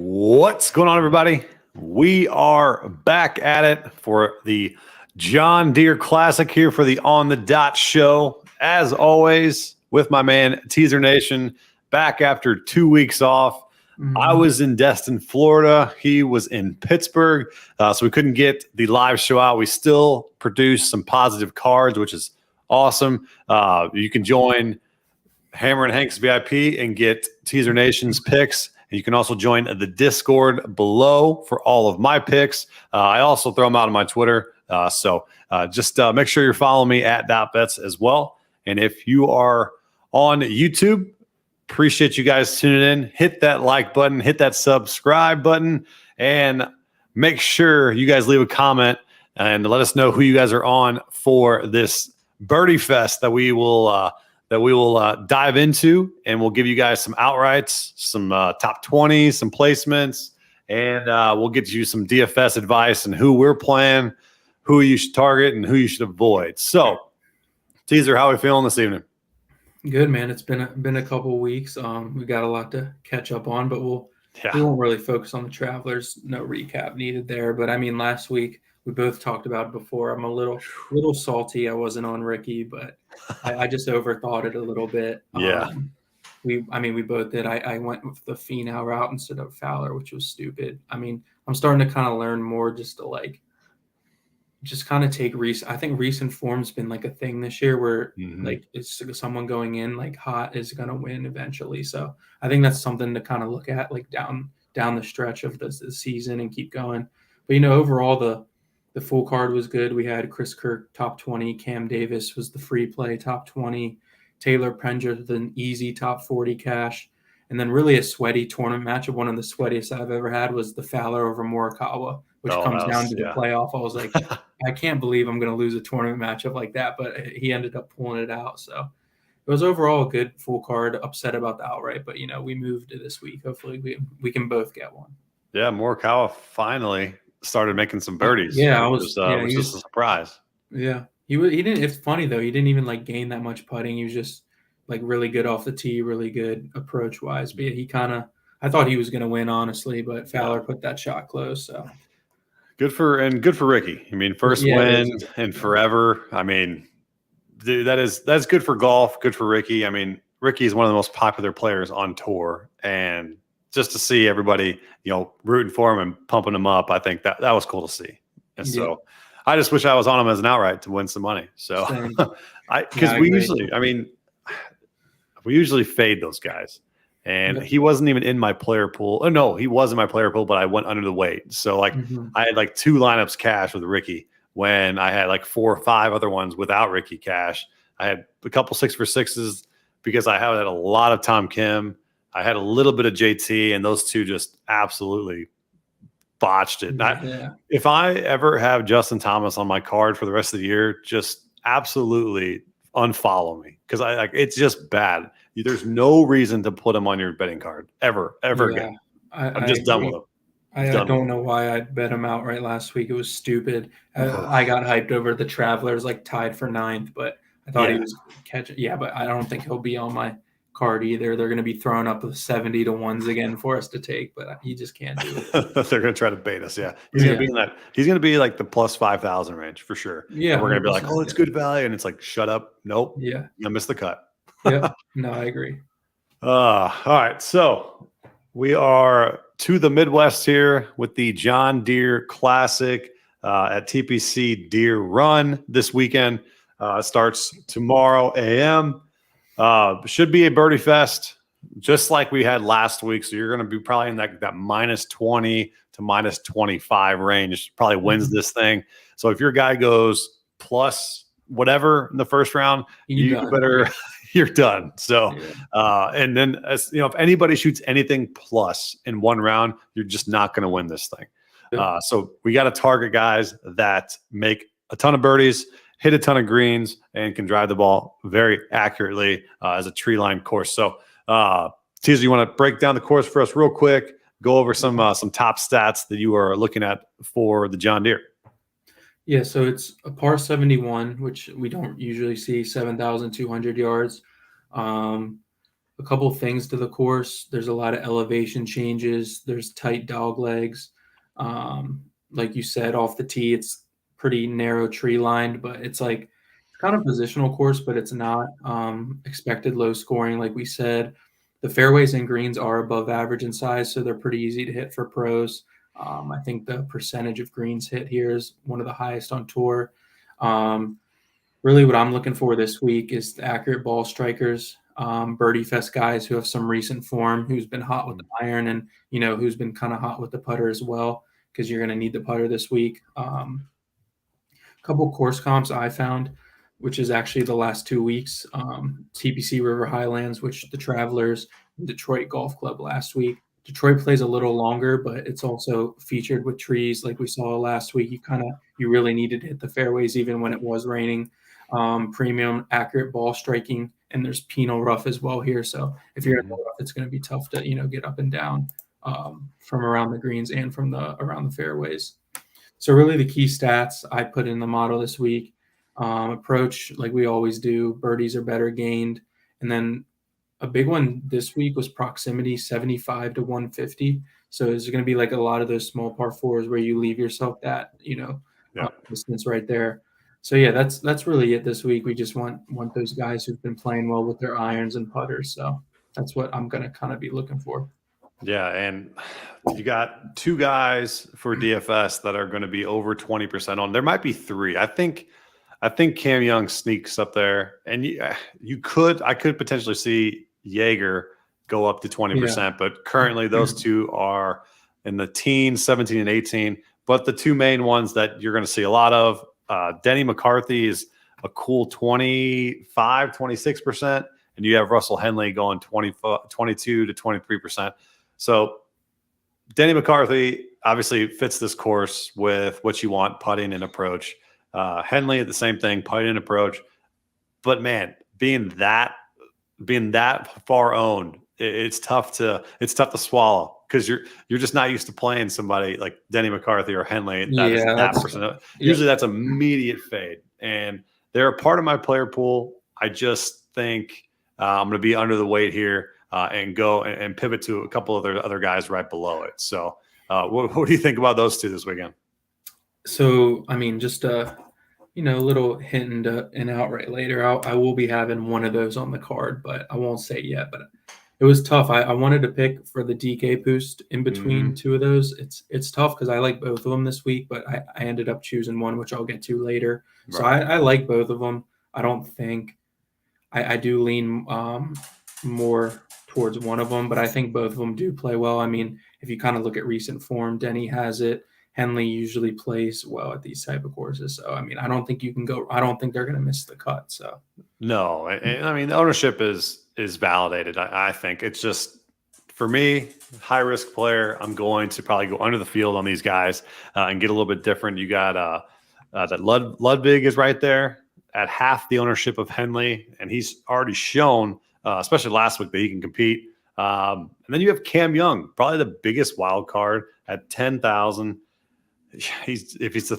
What's going on, everybody? We are back at it for the John Deere Classic here for the On the Dot show. As always, with my man Teaser Nation, back after 2 weeks off. I was in Destin, Florida. He was in Pittsburgh, so we couldn't get the live show out. We still produced some positive cards, which is awesome. You can join Hammer and Hank's VIP and get Teaser Nation's picks. You can also join the Discord below for all of my picks. I also throw them out on my Twitter. So just make sure you're following me at DotBets as well. And if you are on YouTube, appreciate you guys tuning in. Hit that like button, hit that subscribe button, and make sure you guys leave a comment and let us know who you guys are on for this Birdie Fest that we will dive into, and we'll give you guys some outrights, some top 20s, some placements, and we'll get you some DFS advice and who we're playing, who you should target, and who you should avoid. So, Teaser, how are we feeling this evening? Good, man. It's been a couple weeks. We got a lot to catch up on, but we won't really focus on the Travelers. No recap needed there. But I mean, last week we both talked about it before. I'm a little salty. I wasn't on Ricky, but I just overthought it a little bit. Yeah. We both did. I went with the Finau route instead of Fowler, which was stupid. I mean, I'm starting to kind of learn more just to just kind of take I think recent form's been like a thing this year where like it's someone going in like hot is going to win eventually. So I think that's something to kind of look at like down the stretch of the season and keep going. But, overall the full card was good. We had Chris Kirk top 20. Cam Davis was the free play top 20. Taylor Prenger with an easy top 40 cash. And then really a sweaty tournament matchup. One of the sweatiest I've ever had was the Fowler over Morikawa, which comes down to the playoff. I was like, I can't believe I'm going to lose a tournament matchup like that. But he ended up pulling it out. So it was overall a good full card. Upset about the outright. But, we moved it this week. Hopefully we can both get one. Yeah, Morikawa finally started making some birdies. Yeah, which was just a surprise. Yeah, he didn't. It's funny though. He didn't even gain that much putting. He was just really good off the tee, really good approach wise. But yeah, I thought he was going to win honestly, but Fowler put that shot close. So good for Ricky. I mean, first win in forever. I mean, dude, that's good for golf. Good for Ricky. I mean, Ricky is one of the most popular players on tour, and just to see everybody, rooting for him and pumping him up, I think that was cool to see. And so I just wish I was on him as an outright to win some money. So we usually fade those guys. And he wasn't even in my player pool. Oh, no, he was in my player pool, but I went under the weight. So I had 2 lineups cash with Ricky when I had 4 or 5 other ones without Ricky cash. I had a couple 6 for 6s because I had a lot of Tom Kim. I had a little bit of JT, and those two just absolutely botched it. If I ever have Justin Thomas on my card for the rest of the year, just absolutely unfollow me because it's just bad. There's no reason to put him on your betting card ever again. I'm just done with him. I don't know why I bet him outright last week. It was stupid. I got hyped over the Travelers, tied for 9th, but I thought he was catching. Yeah, but I don't think he'll be on my card either. They're going to be throwing up the 70 to 1s again for us to take, but he just can't do it. They're going to try to bait us. Yeah, he's going to be in that. He's going to be the plus 5,000 range for sure. Yeah, and we're going to be it's good value, and it's shut up. Nope. Yeah, I missed the cut. Yeah, no, I agree. All right, so we are to the Midwest here with the John Deere Classic at TPC Deere Run this weekend. Starts tomorrow a.m. Should be a birdie fest, just like we had last week. So you're going to be probably in that minus 20 to minus 25 range. Probably wins this thing. So if your guy goes plus whatever in the first round, you better you're done. So, Yeah. and then if anybody shoots anything plus in one round, you're just not going to win this thing. So we got to target guys that make a ton of birdies, hit a ton of greens, and can drive the ball very accurately as a tree line course. So, Teaser, you want to break down the course for us real quick? Go over some top stats that you are looking at for the John Deere. Yeah, so it's a par 71, which we don't usually see, 7,200 yards. A couple things to the course. There's a lot of elevation changes. There's tight dog legs. Like you said, off the tee, it's pretty narrow tree lined, but it's like it's kind of positional course, but it's not expected low scoring, like we said. The fairways and greens are above average in size, so they're pretty easy to hit for pros. I think the percentage of greens hit here is one of the highest on tour. Really what I'm looking for this week is the accurate ball strikers, birdie fest guys who have some recent form, who's been hot with the iron and, who's been kind of hot with the putter as well, because you're going to need the putter this week. A couple course comps I found, which is actually the last 2 weeks, TPC River Highlands, which the Travelers, Detroit Golf Club last week. Detroit plays a little longer, but it's also featured with trees like we saw last week. You really needed to hit the fairways even when it was raining. Premium accurate ball striking, and there's penal rough as well here. So if you're in the rough, it's going to be tough to get up and down from around the greens and from around the fairways. So really the key stats I put in the model this week: approach, like we always do, birdies are better gained, and then a big one this week was proximity, 75 to 150. So there's going to be like a lot of those small par fours where you leave yourself that distance right there. So yeah, that's really it this week. We just want those guys who've been playing well with their irons and putters. So that's what I'm going to kind of be looking for. Yeah, and you got 2 guys for DFS that are going to be over 20% on. There might be 3. I think Cam Young sneaks up there, and I could potentially see Jaeger go up to 20%, but currently those 2 are in the teens, 17 and 18. But the 2 main ones that you're going to see a lot of, Denny McCarthy is a cool 25, 26%, and you have Russell Henley going 22 to 23%. So Denny McCarthy obviously fits this course with what you want, putting and approach. Henley, the same thing, putting and approach. But man, being that far owned, it's tough to swallow, because you're just not used to playing somebody like Denny McCarthy or Henley. Usually that's immediate fade, and they're a part of my player pool. I just think I'm going to be under the weight here and go and pivot to a couple of other guys right below it. So what do you think about those 2 this weekend? So, I mean, just a little hint and outright later, I will be having one of those on the card, but I won't say yet. But it was tough. I wanted to pick for the DK boost in between 2 of those. It's tough because I like both of them this week, but I ended up choosing one, which I'll get to later. Right. So I like both of them. I don't think I do lean more towards one of them, but I think both of them do play well. I mean, if you kind of look at recent form, Denny has it. Henley usually plays well at these type of courses. So, I mean, I don't think they're going to miss the cut. So, no. And I mean, the ownership is validated. I think it's just, for me, high risk player, I'm going to probably go under the field on these guys and get a little bit different. You got that Ludwig is right there at half the ownership of Henley, and he's already shown, especially last week, that he can compete. And then you have Cam Young, probably the biggest wild card at 10,000. If he's the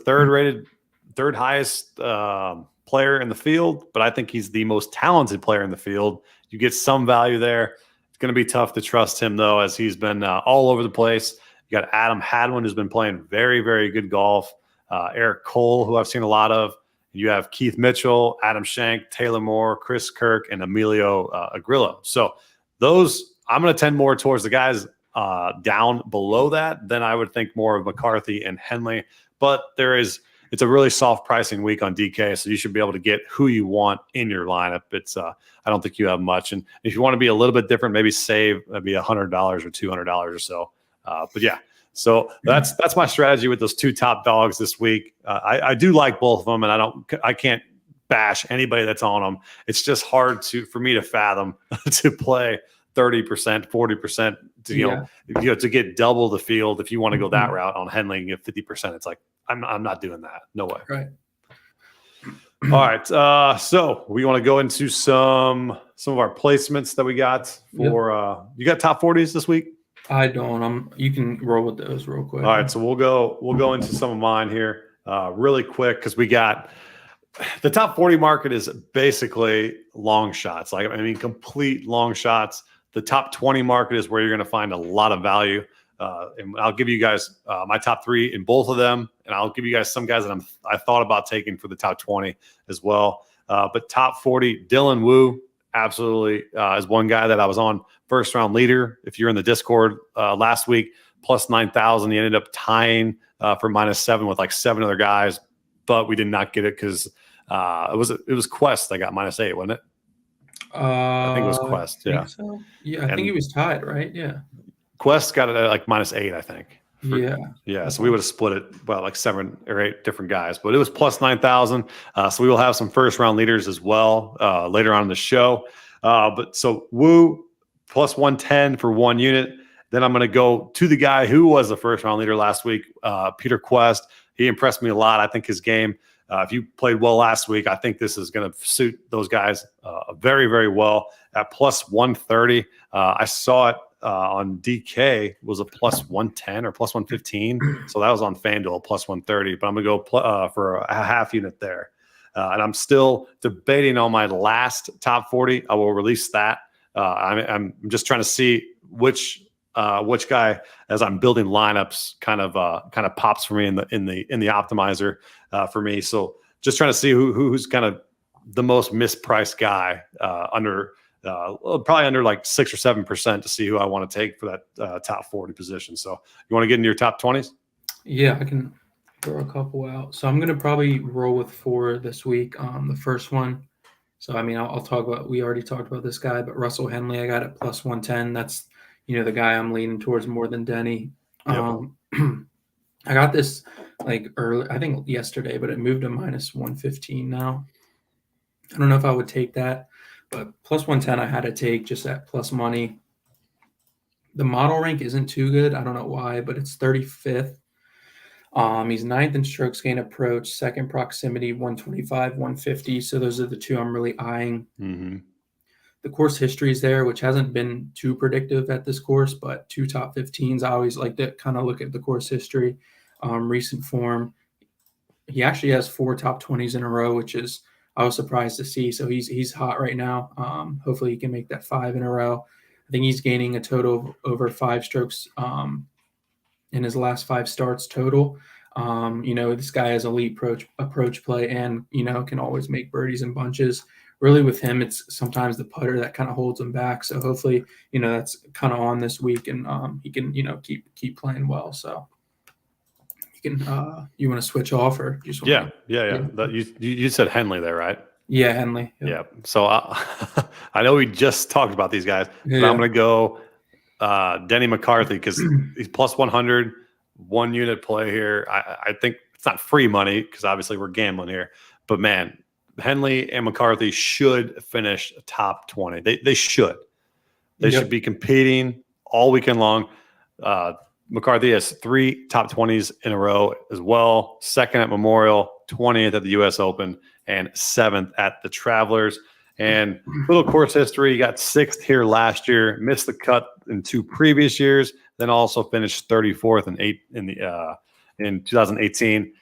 third highest player in the field, but I think he's the most talented player in the field. You get some value there. It's going to be tough to trust him, though, as he's been all over the place. You got Adam Hadwin, who's been playing very, very good golf. Eric Cole, who I've seen a lot of. You have Keith Mitchell, Adam Schenk, Taylor Moore, Chris Kirk, and Emilio Agrillo. So those, I'm going to tend more towards the guys down below that. Then I would think more of McCarthy and Henley. But it's a really soft pricing week on DK, so you should be able to get who you want in your lineup. I don't think you have much. And if you want to be a little bit different, maybe save maybe $100 or $200 or so. But yeah. So that's my strategy with those 2 top dogs this week. I do like both of them, and I can't bash anybody that's on them. It's just hard for me to fathom to play 30%, 40% to get double the field. If you want to go that route on Henley and get 50%, it's like, I'm not doing that. No way. Right. All right. So we want to go into some of our placements that we got for, you got top 40s this week? I don't. You can roll with those real quick. All right. So we'll go into some of mine here really quick, because we got the top 40 market is basically long shots. Like, I mean, complete long shots. The top 20 market is where you're going to find a lot of value. And I'll give you guys my top 3 in both of them. And I'll give you guys some guys that I thought about taking for the top 20 as well. But top 40, Dylan Wu absolutely is one guy that I was on first round leader. If you're in the Discord last week, plus 9,000, he ended up tying for -7 with like 7 other guys, but we did not get it because it was Quest that got -8, wasn't it? I think it was Quest. Yeah. So. Yeah. I think he was tied, right? Yeah. Quest got it at like -8, I think. Yeah. So we would have split it about like 7 or 8 different guys, but it was plus 9,000. So we will have some first round leaders as well later on in the show. But so Wu plus 110 for 1 unit. Then I'm going to go to the guy who was the first round leader last week, Peter Quest. He impressed me a lot. I think his game, if you played well last week, I think this is going to suit those guys very, very well at plus 130. I saw it on DK was a plus 110 or plus 115. So that was on FanDuel, plus 130. But I'm going to go for a half unit there. And I'm still debating on my last top 40. I will release that. I'm just trying to see which guy, as I'm building lineups, kind of pops for me in the optimizer for me. So just trying to see who's kind of the most mispriced guy probably under like 6 or 7% to see who I want to take for that top 40 position. So you want to get into your top 20s? Yeah, I can throw a couple out. So I'm going to probably roll with 4 this week. The first one. So, I mean, I'll talk about, we already talked about this guy, but Russell Henley, I got it plus 110. That's, the guy I'm leaning towards more than Denny. Yep. I got this like early, I think yesterday, but it moved to minus 115 now. I don't know if I would take that, but plus 110 I had to take just at plus money. The model rank isn't too good. I don't know why, but it's 35th. He's 9th in strokes gain approach, 2nd proximity, 125, 150. So those are the 2 I'm really eyeing. Mm-hmm. The course history is there, which hasn't been too predictive at this course, but 2 top 15s. I always like to kind of look at the course history, recent form. He actually has 4 top 20s in a row, which is I was surprised to see. So he's hot right now. Hopefully he can make that 5 in a row. I think he's gaining a total of over 5 strokes in his last 5 starts total. This guy has elite approach play and, can always make birdies in bunches. Really with him, it's sometimes the putter that kind of holds him back. So hopefully, that's kind of on this week and he can, keep playing well. So you can, you want to switch off or just want You said Henley there, right? Yeah, Henley. Yep. Yeah. So I know we just talked about these guys, but I'm going to go Denny McCarthy because he's plus 100, 1 unit play here. I think it's not free money because obviously we're gambling here, but man, Henley and McCarthy should finish top 20. They should. They should be competing all weekend long. McCarthy has 3 top 20s in a row as well. 2nd at Memorial, 20th at the U.S. Open, and 7th at the Travelers. And little course history, he got 6th here last year, missed the cut in 2 previous years, then also finished 34th in 2018.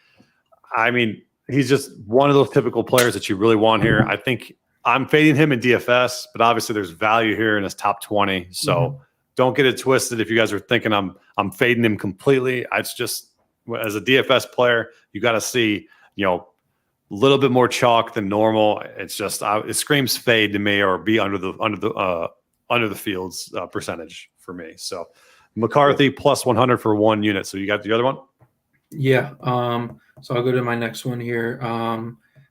I mean, he's just one of those typical players that you really want here. I think I'm fading him in DFS, but obviously there's value here in his top 20. So don't get it twisted if you guys are thinking I'm fading him completely. It's just, as a DFS player, you got to see, a little bit more chalk than normal. It's just it screams fade to me, or be under the field's percentage for me. So McCarthy plus 100 for 1 unit. So you got the other one? Yeah. So I'll go to my next one here.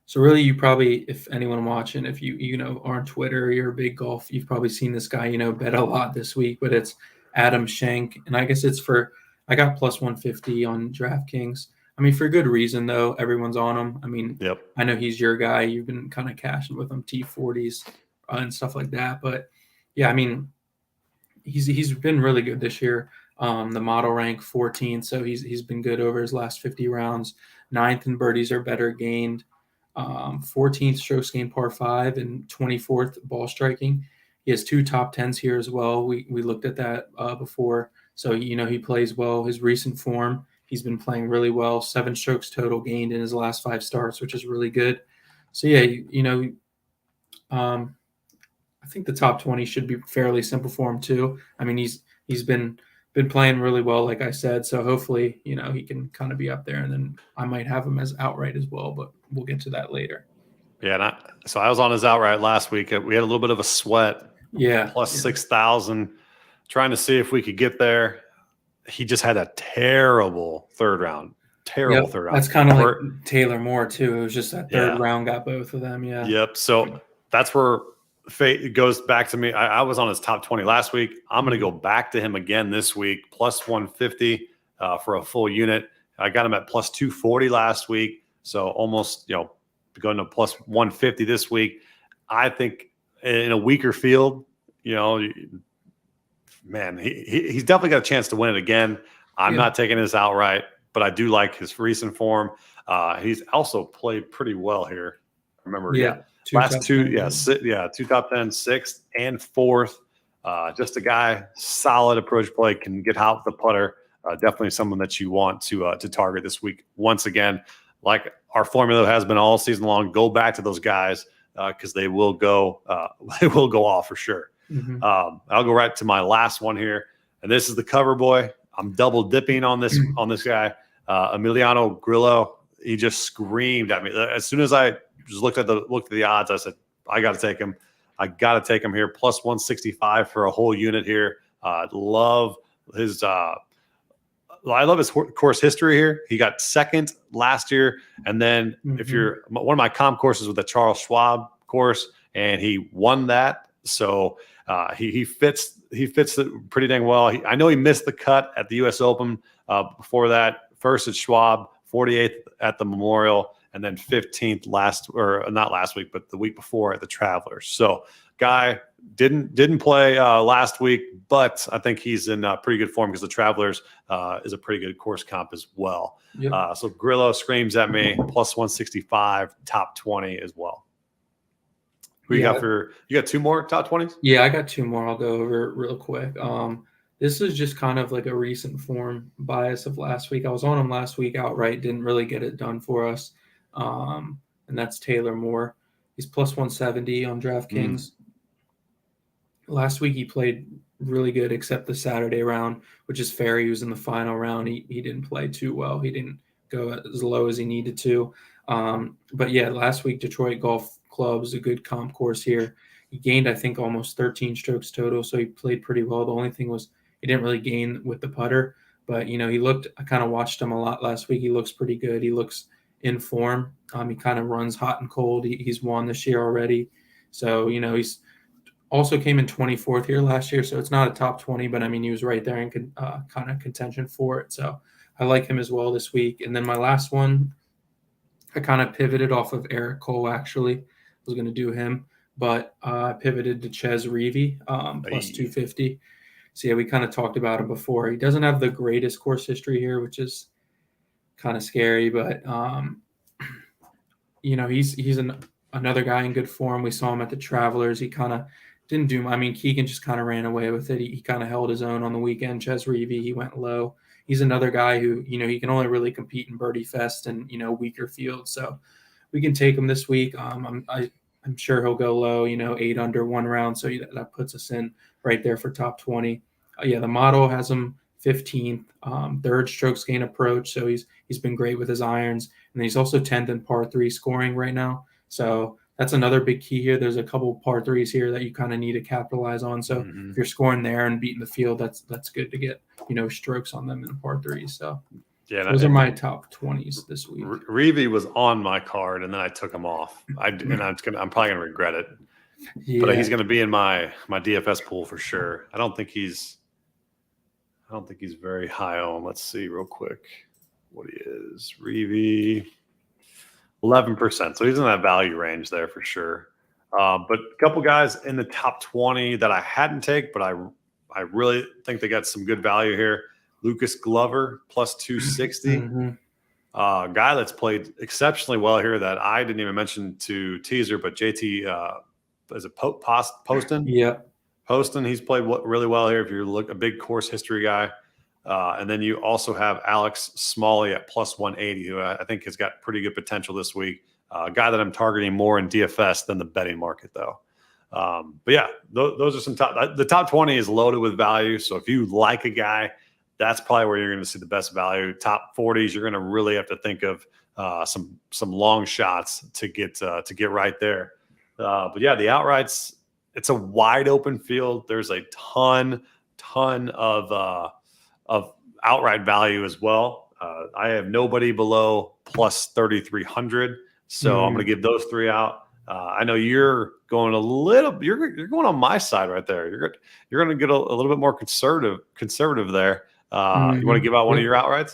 So really, you probably, if anyone watching, if you are on Twitter, you're a big golf, you've probably seen this guy, bet a lot this week, but it's Adam Schenk. And I guess I got plus 150 on DraftKings. I mean, for good reason though. Everyone's on him. I mean, Yep. I know he's your guy. You've been kind of cashing with him T40s and stuff like that. But yeah, I mean, he's been really good this year. The model rank 14th, so he's been good over his last 50 rounds. 9th in birdies are better gained. 14th strokes gained par 5 and 24th ball striking. He has 2 top 10s here as well. We looked at that before. So, he plays well. His recent form, he's been playing really well. 7 strokes total gained in his last 5 starts, which is really good. So, yeah, I think the top 20 should be fairly simple for him too. I mean, he's been playing really well, like I said. So hopefully, he can kind of be up there, and then I might have him as outright as well, but we'll get to that later. Yeah, so I was on his outright last week. We had a little bit of a sweat. Yeah, plus 6,000, trying to see if we could get there. He just had a terrible third round. Third round. That's kind of like Taylor Moore too. It was just that third round got both of them. Yeah. Yep. So that's where fate goes back to me. I was on his top 20 last week. I'm going to go back to him again this week, plus 150 for a full unit. I got him at plus 240 last week. So almost, going to plus 150 this week. I think in a weaker field, man, he's definitely got a chance to win it again. I'm not taking this outright, but I do like his recent form. He's also played pretty well here. Remember, last 2 top 10, 6th and 4th. Just a guy, solid approach play, can get out with the putter. Definitely someone that you want to target this week. Once again, like our formula has been all season long, go back to those guys because they will go off for sure. Mm-hmm. I'll go right to my last one here, and this is the cover boy. I'm double dipping on this guy, Emiliano Grillo. He just screamed at me as soon as I just looked at the odds. I said, I got to take him. I got to take him here. Plus 165 for a whole unit here. Love his. I love his course history here. He got second last year, and then if you're one of my comp courses with the Charles Schwab course, and he won that. So he fits it pretty dang well. I know he missed the cut at the U.S. Open before that. First at Schwab, 48th at the Memorial, and then 15th not last week, but the week before at the Travelers. So guy didn't play last week, but I think he's in pretty good form because the Travelers is a pretty good course comp as well. Yep. So Grillo screams at me, plus 165, top 20 as well. You got 2 more top 20s? Yeah, I got 2 more. I'll go over real quick. This is just kind of like a recent form bias of last week. I was on him last week outright, didn't really get it done for us. And that's Taylor Moore. He's plus 170 on DraftKings. Last week he played really good except the Saturday round, which is fair. He was in the final round. He didn't play too well. He didn't go as low as he needed to. But yeah, last week Detroit Golf Club is a good comp course here. He gained, I think, almost 13 strokes total, so he played pretty well. The only thing was he didn't really gain with the putter, but I kind of watched him a lot last week. He looks pretty good. He looks in form. He kind of runs hot and cold. He's won this year already. So, he's also came in 24th here last year. So it's not a top 20, but he was right there in kind of contention for it. So I like him as well this week. And then my last one, I kind of pivoted off of Eric Cole, actually. I was going to do him, but I pivoted to Ches Reavie, plus 250. So yeah, we kind of talked about him before. He doesn't have the greatest course history here, which is kind of scary, but he's another guy in good form. We saw him at the Travelers. He kind of didn't do. Keegan just kind of ran away with it. He kind of held his own on the weekend. Ches Reavie, he went low. He's another guy who he can only really compete in Birdie Fest and weaker fields. So we can take him this week. I'm sure he'll go low. 8 under 1 round. So that puts us in right there for top 20. The model has him 15th, third strokes gain approach. So he's been great with his irons, and then he's also 10th in par 3 scoring right now. So that's another big key here. There's a couple par 3s here that you kind of need to capitalize on. So if you're scoring there and beating the field, that's good to get strokes on them in par 3s. So those are my top 20s this week. Reavie was on my card, and then I took him off. I'm probably gonna regret it. Yeah. But he's gonna be in my DFS pool for sure. I don't think he's very high on. Let's see real quick. what he is. Reeve, 11%. So he's in that value range there for sure. But a couple guys in the top 20 that I hadn't take, but I really think they got some good value here. Lucas Glover, plus 260. Mm-hmm. Guy that's played exceptionally well here that I didn't even mention to teaser, but JT, is it Poston? Yeah. Poston, he's played really well here if you look, a big course history guy. And then you also have Alex Smalley at plus 180, who I think has got pretty good potential this week. A guy that I'm targeting more in DFS than the betting market, though. But yeah, those are some the top 20 is loaded with value. So if you like a guy, that's probably where you're going to see the best value. Top 40s, you're going to really have to think of some long shots to get right there. But yeah, the outrights, it's a wide open field. There's a ton of outright value as well. I have nobody below plus 3,300. So I'm going to give those three out. I know you're going you're going on my side right there. You're going to get a little bit more conservative there. You want to give out one of your outrights?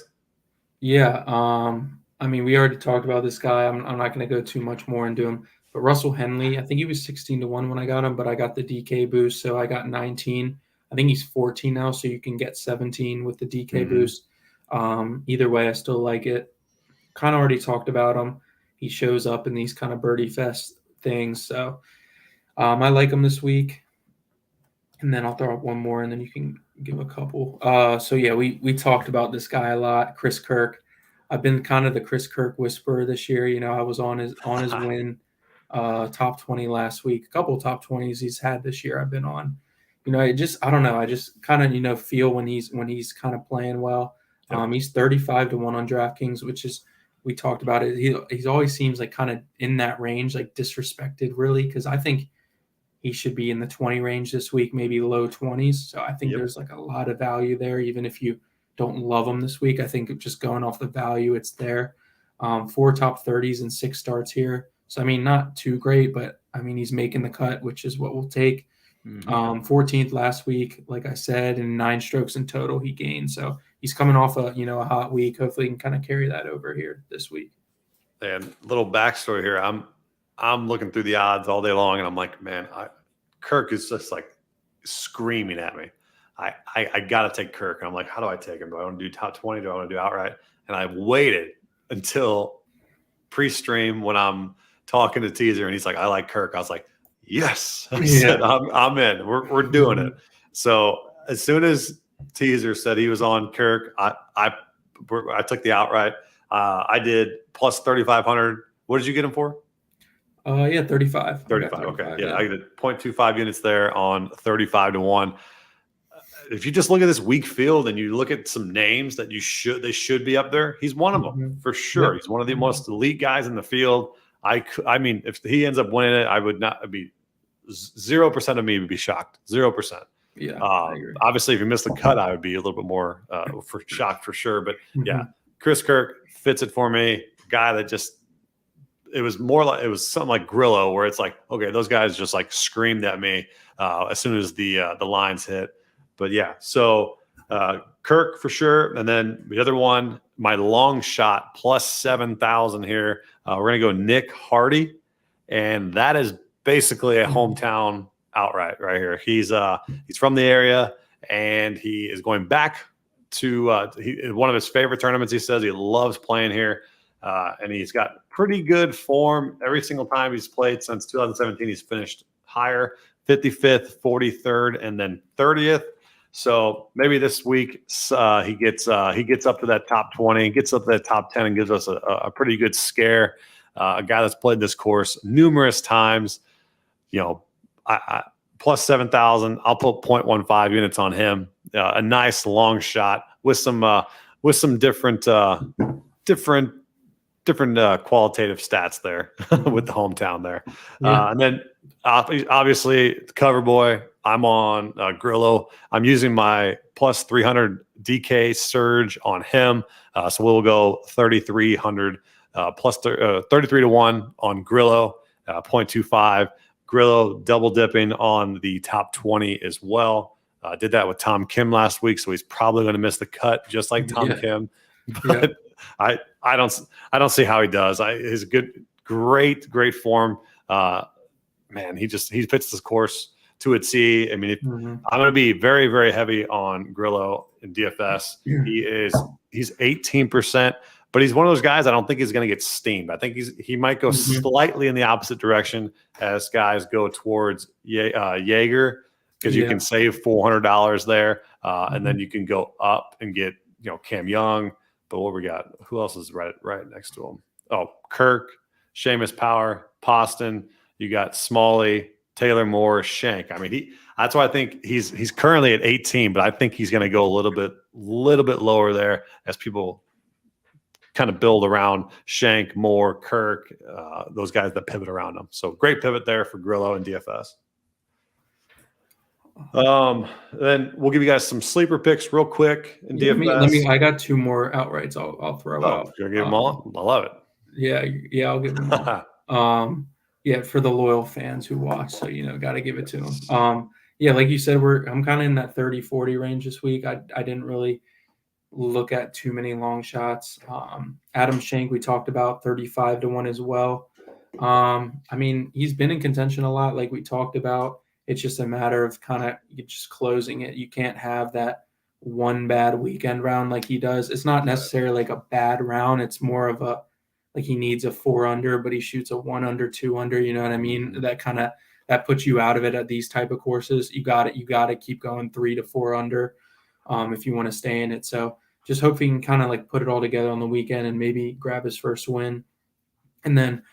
Yeah. I mean, we already talked about this guy. I'm not going to go too much more into him. But Russell Henley, I think he was 16-1 when I got him, but I got the DK boost, so I got 19. I think he's 14 now, so you can get 17 with the DK boost. Either way, I still like it. Kind of already talked about him. He shows up in these kind of birdie fest things, so I like him this week. And then I'll throw up one more, and then you can give a couple. So yeah, we talked about this guy a lot, Chris Kirk. I've been kind of the Chris Kirk whisperer this year. You know, I was on his win, top 20 last week. A couple top 20s he's had this year I've been on. You know, I don't know. I just kind of, you know, feel when he's kind of playing well. He's 35-1 on DraftKings, which is, we talked about it. He always seems like kind of in that range, like disrespected really, because I think he should be in the 20 range this week, maybe low 20s. So I think there's like a lot of value there, even if you don't love him this week. I think just going off the value, it's there. 4 top 30s and 6 starts here. So, I mean, not too great, but, I mean, he's making the cut, which is what we'll take. 14th last week, like I said, and 9 strokes in total he gained. So he's coming off a hot week. Hopefully he can kind of carry that over here this week. And little backstory here. I'm looking through the odds all day long, and I'm like, man, Kirk is just like screaming at me. I got to take Kirk. And I'm like, how do I take him? Do I want to do top 20? Do I want to do outright? And I waited until pre-stream when I'm talking to Teaser, and he's like, I like Kirk. I was like, yes. I said, I'm in. We're doing it. So as soon as Teaser said he was on Kirk, I took the outright. I did plus 3,500. What did you get him for? 35. 35. Okay. Yeah, I did 0.25 units there on 35-1. If you just look at this weak field and you look at some names that they should be up there, he's one of them for sure. He's one of the most elite guys in the field. I mean, if he ends up winning it, I would not be 0% of me would be shocked. 0%. Yeah. Obviously, if you miss the cut, I would be a little bit more shocked for sure. But yeah, Chris Kirk fits it for me. Guy that just it was something like Grillo, where it's like, okay, those guys just like screamed at me as soon as the lines hit. But yeah, so Kirk for sure, and then the other one, my long shot plus 7,000 here. We're gonna go Nick Hardy, and that is basically a hometown outright right here. He's from the area, and he is going back to one of his favorite tournaments. He says he loves playing here, and he's got pretty good form every single time he's played since 2017. He's finished higher, 55th, 43rd, and then 30th. So maybe this week he gets up to that top 20, gets up to that top 10, and gives us a pretty good scare. A guy that's played this course numerous times. You know, I plus 7,000. I'll put 0.15 units on him. A nice long shot with some different qualitative stats there with the hometown there. And then obviously Cover Boy, I'm on Grillo. I'm using my plus 300 DK surge on him. So we'll go 3,300 plus 33-1 on Grillo, 0.25. Grillo double dipping on the top 20 as well. Did that with Tom Kim last week, so he's probably going to miss the cut just like Tom Kim. But I don't see how he does. His great form. Man, he fits this course to a T. I mean, I'm going to be very, very heavy on Grillo in DFS. He's 18%, but he's one of those guys I don't think he's going to get steamed. I think he might go slightly in the opposite direction as guys go towards Jaeger, because you can save $400 there, and then you can go up and get Cam Young. But what we got? Who else is right next to him? Oh, Kirk, Seamus Power, Poston. You got Smalley, Taylor Moore, Shank. I mean, that's why I think he's currently at 18, but I think he's going to go a little bit lower there as people kind of build around Shank, Moore, Kirk, those guys that pivot around them. So great pivot there for Grillo and DFS. Then we'll give you guys some sleeper picks real quick in DFS. I got two more outrights. I'll throw out. You're gonna give them all? I love it. Yeah, I'll give them all. Yeah, for the loyal fans who watch, so got to give it to them. Yeah, like you said, I'm kind of in that 30-40 range this week. I didn't really look at too many long shots. Adam Shank, we talked about 35-1 as well. I mean, he's been in contention a lot, like we talked about. It's just a matter of kind of just closing it. You can't have that one bad weekend round like he does. It's not necessarily like a bad round. It's more of a like he needs a 4 under, but he shoots a 1 under, 2 under. You know what I mean? That puts you out of it at these type of courses. You got to keep going 3 to 4 under if you want to stay in it. So just hope he can kind of like put it all together on the weekend and maybe grab his first win. And then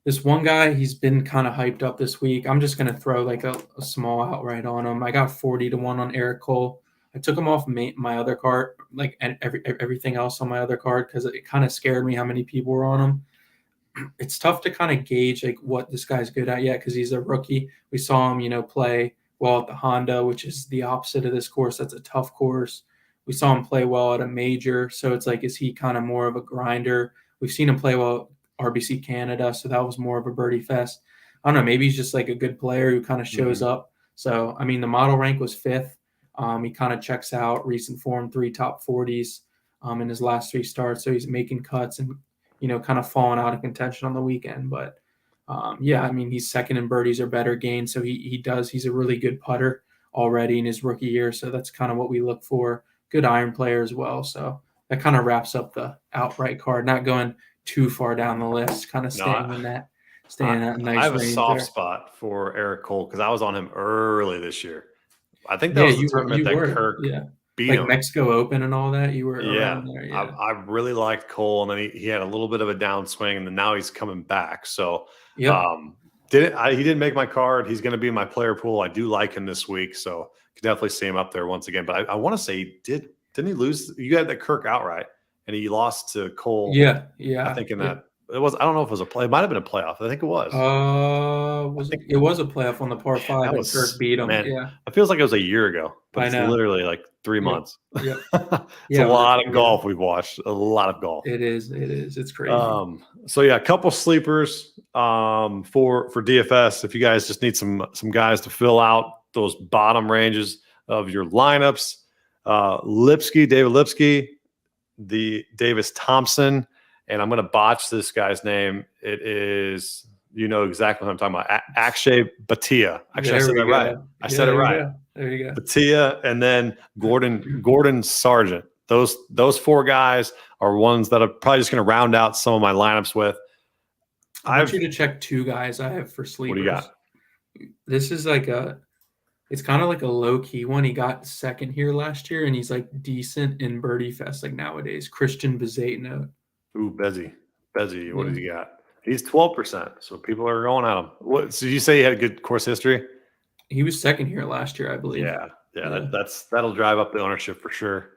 this one guy, he's been kind of hyped up this week. I'm just going to throw like a small outright on him. I got 40-1 on Eric Cole. I took him off my other card, like and everything else on my other card, because it kind of scared me how many people were on him. It's tough to kind of gauge like what this guy's good at yet because he's a rookie. We saw him, play well at the Honda, which is the opposite of this course. That's a tough course. We saw him play well at a major, so it's like, is he kind of more of a grinder? We've seen him play well at RBC Canada, so that was more of a birdie fest. I don't know, maybe he's just like a good player who kind of shows up. So, I mean, the model rank was 5th. He kind of checks out recent form, 3 top 40s in his last 3 starts. So he's making cuts and, kind of falling out of contention on the weekend. But yeah, I mean, he's second in birdies or better gains. So he's a really good putter already in his rookie year. So that's kind of what we look for. Good iron player as well. So that kind of wraps up the outright card, not going too far down the list, kind of staying in that nice I have a range soft there. spot for Eric Cole because I was on him early this year. I think that was the tournament that Kirk beat like him. Mexico Open and all that. You were around there. Yeah. I really liked Cole, and then he had a little bit of a downswing, and then now he's coming back. So he didn't make my card. He's going to be in my player pool. I do like him this week, so could definitely see him up there once again. But I want to say didn't he lose? You had that Kirk outright, and he lost to Cole. Yeah. I think in that. It was. I don't know if it was a play. It might have been a playoff. I think it was. It was a playoff on the par 5 and Kirk beat him. Man, yeah, it feels like it was a year ago, but it's literally like 3 months. Yeah, it's a lot of golf we've watched. A lot of golf. It is. It's crazy. So yeah, a couple sleepers for DFS. If you guys just need some guys to fill out those bottom ranges of your lineups, David Lipsky, the Davis Thompson. And I'm going to botch this guy's name. It is, exactly what I'm talking about. Akshay Bhatia. Actually, I said that right. I said it right. There you go. Bhatia, and then Gordon Sargent. Those 4 guys are ones that I'm probably just going to round out some of my lineups with. I want you to check 2 guys I have for sleepers. What do you got? This is it's kind of like a low-key one. He got second here last year, and he's like decent in birdie fest like nowadays. Christian Bezaino. Ooh, Bezzy, what did he got? He's 12%, so people are going at him. So you say he had a good course history? He was second here last year, I believe. Yeah. That'll drive up the ownership for sure.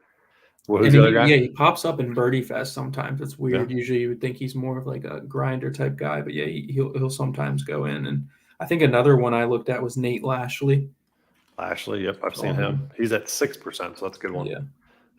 Who's the other guy? Yeah, he pops up in birdie fest sometimes. It's weird. Yeah. Usually you would think he's more of like a grinder type guy, but yeah, he'll sometimes go in. And I think another one I looked at was Nate Lashley. Yep, I've seen him. He's at 6%, so that's a good one. Yeah.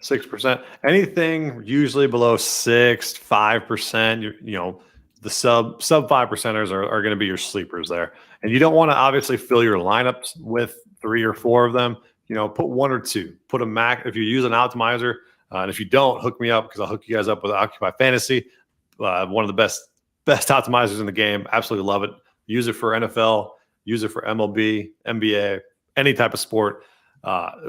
6%. Anything usually below 5%, the sub 5%ers are going to be your sleepers there. And you don't want to obviously fill your lineups with 3 or 4 of them. Put 1 or 2. Put a max. If you use an optimizer, And if you don't, hook me up because I'll hook you guys up with Occupy Fantasy, one of the best optimizers in the game. Absolutely love it. Use it for NFL, use it for MLB, NBA, any type of sport,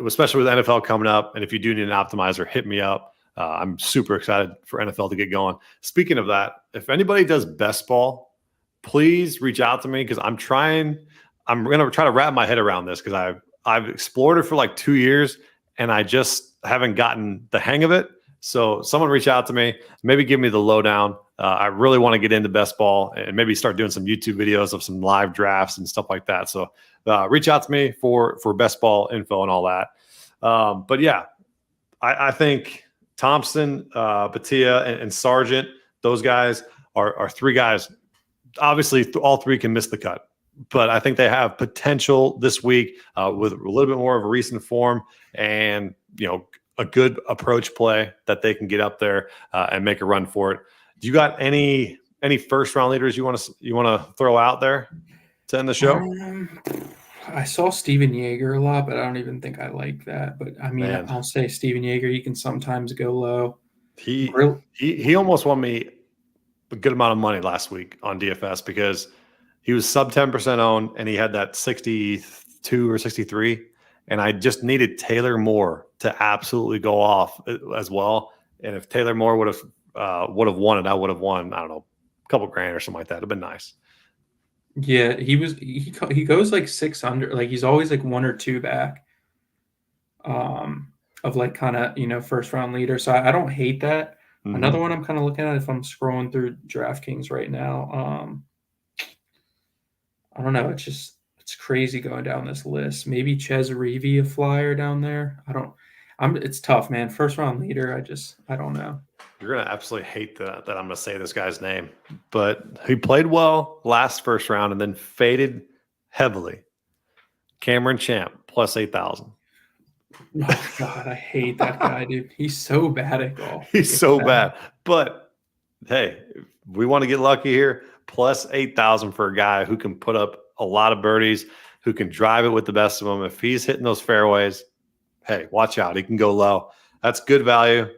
especially with NFL coming up. And if you do need an optimizer, hit me up. I'm super excited for NFL to get going. Speaking of that, if anybody does best ball, please reach out to me because I'm going to try to wrap my head around this because I've explored it for like 2 years and I just haven't gotten the hang of it. So someone reach out to me, maybe give me the lowdown. I really want to get into best ball and maybe start doing some YouTube videos of some live drafts and stuff like that. So reach out to me for best ball info and all that. But yeah, I think Thompson, Batia, and Sargent, those guys are three guys. Obviously, all three can miss the cut, but I think they have potential this week with a little bit more of a recent form and a good approach play that they can get up there and make a run for it. Do you got any first round leaders you want to throw out there to end the show? I saw Steven Yeager a lot, but I don't even think I like that. But I mean, I'll say Steven Yeager. He can sometimes go low. He almost won me a good amount of money last week on DFS because he was sub 10% owned and he had that 62 or 63. And I just needed Taylor Moore to absolutely go off as well. And if Taylor Moore would have won it, I would have won, I don't know, a couple grand or something like that. It'd been nice. Yeah, he goes like 6 under, like he's always like 1 or 2 back of like kind of, first round leader. So I don't hate that. Mm-hmm. Another one I'm kind of looking at if I'm scrolling through DraftKings right now. I don't know. It's crazy going down this list. Maybe Ches Reavie, a flyer down there. It's tough, man. First round leader. I don't know. You're going to absolutely hate that I'm going to say this guy's name, but he played well last first round and then faded heavily. Cameron Champ plus 8,000. Oh God, I hate that guy, dude. He's so bad at golf. He's so bad. But hey, we want to get lucky here. Plus 8,000 for a guy who can put up a lot of birdies, who can drive it with the best of them. If he's hitting those fairways, hey, watch out. He can go low. That's good value.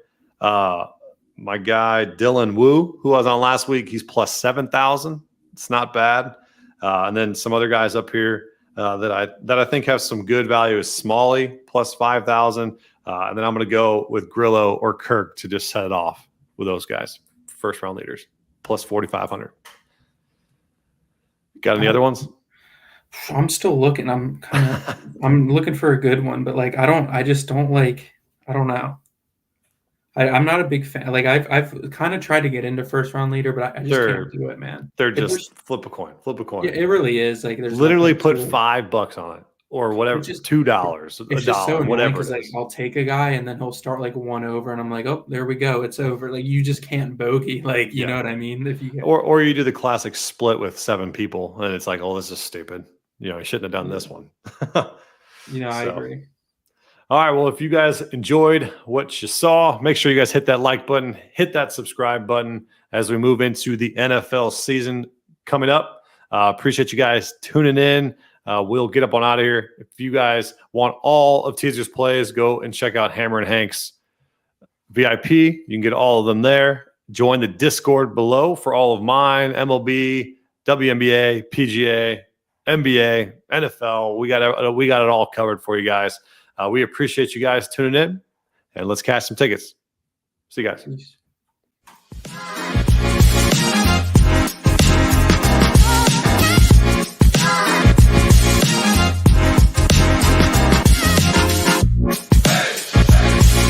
My guy, Dylan Wu, who I was on last week, he's plus 7,000. It's not bad. And then some other guys up here that I think have some good value is Smalley, plus 5,000. And then I'm going to go with Grillo or Kirk to just set it off with those guys. First round leaders, plus 4,500. Got any other ones? I'm still looking. I'm looking for a good one, but like I don't know. I'm not a big fan. Like I've kind of tried to get into first round leader, but I just can't do it, man. They're just flip a coin. Yeah, it really is. Like there's literally put $5 on it or whatever, $2, it's just so whatever. Because like I'll take a guy and then he'll start like 1 over, and I'm like, oh, there we go, it's over. Like you just can't bogey. Like you know what I mean? If you or you do the classic split with 7 people, and it's like, oh, this is stupid. You shouldn't have done this one. I agree. All right. Well, if you guys enjoyed what you saw, make sure you guys hit that like button, hit that subscribe button as we move into the NFL season coming up. Appreciate you guys tuning in. We'll get up on out of here. If you guys want all of Teaser's plays, go and check out Hammer and Hank's VIP. You can get all of them there. Join the Discord below for all of mine, MLB, WNBA, PGA, NBA, NFL. We got it all covered for you guys. We appreciate you guys tuning in, and let's cash some tickets. See you guys. Peace.